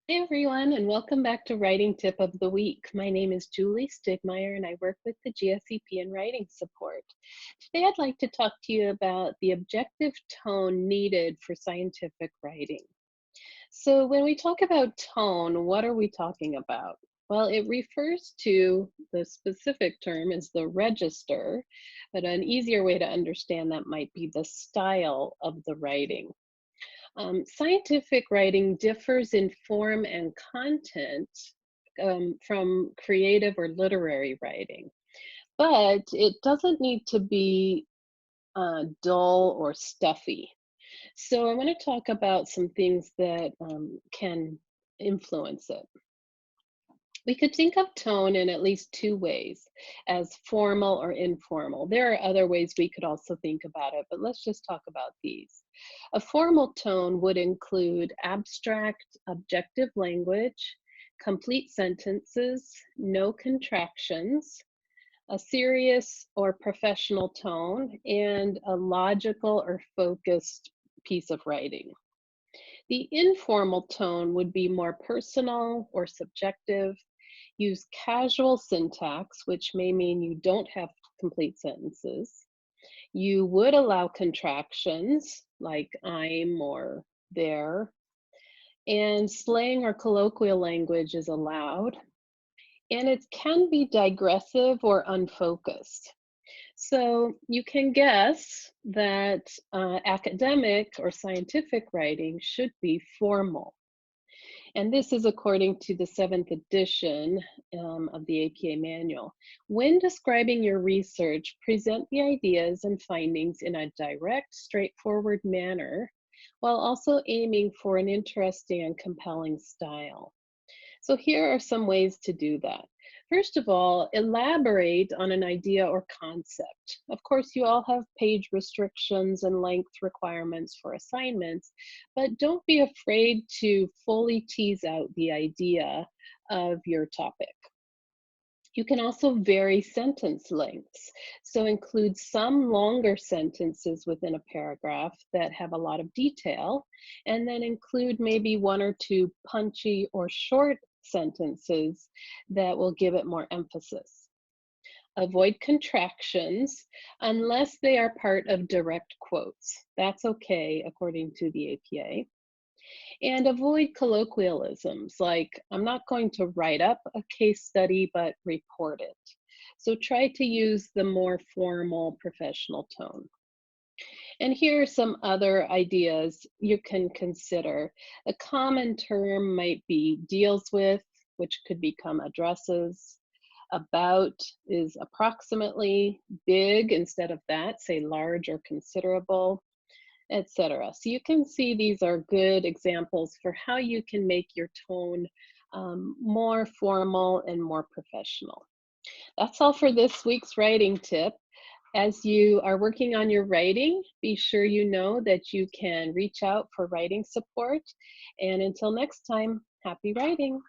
Hey everyone, and welcome back to Writing Tip of the Week. My name is Julie Stigmeyer, and I work with the GSEP in writing support. Today, I'd like to talk to you about the objective tone needed for scientific writing. So, when we talk about tone, what are we talking about? Well, it refers to the specific term is the register, but an easier way to understand that might be the style of the writing. Scientific writing differs in form and content from creative or literary writing, but it doesn't need to be dull or stuffy. So I want to talk about some things that can influence it. We could think of tone in at least two ways, as formal or informal. There are other ways we could also think about it, but let's just talk about these. A formal tone would include abstract, objective language, complete sentences, no contractions, a serious or professional tone, and a logical or focused piece of writing. The informal tone would be more personal or subjective. Use casual syntax, which may mean you don't have complete sentences. You would allow contractions like I'm or there, and slang or colloquial language is allowed. And it can be digressive or unfocused. So you can guess that academic or scientific writing should be formal. And this is according to the seventh edition of the APA manual. When describing your research, present the ideas and findings in a direct, straightforward manner, while also aiming for an interesting and compelling style. So here are some ways to do that. First of all, elaborate on an idea or concept. Of course, you all have page restrictions and length requirements for assignments, but don't be afraid to fully tease out the idea of your topic. You can also vary sentence lengths. So include some longer sentences within a paragraph that have a lot of detail, and then include maybe one or two punchy or short sentences that will give it more emphasis. Avoid contractions unless they are part of direct quotes. That's okay according to the APA. And avoid colloquialisms like, I'm not going to write up a case study, but report it. So try to use the more formal professional tone. And here are some other ideas you can consider. A common term might be deals with, which could become addresses. About is approximately, big instead of that, say large or considerable, etc. So you can see these are good examples for how you can make your tone more formal and more professional. That's all for this week's writing tip. As you are working on your writing, be sure you know that you can reach out for writing support. And until next time, happy writing.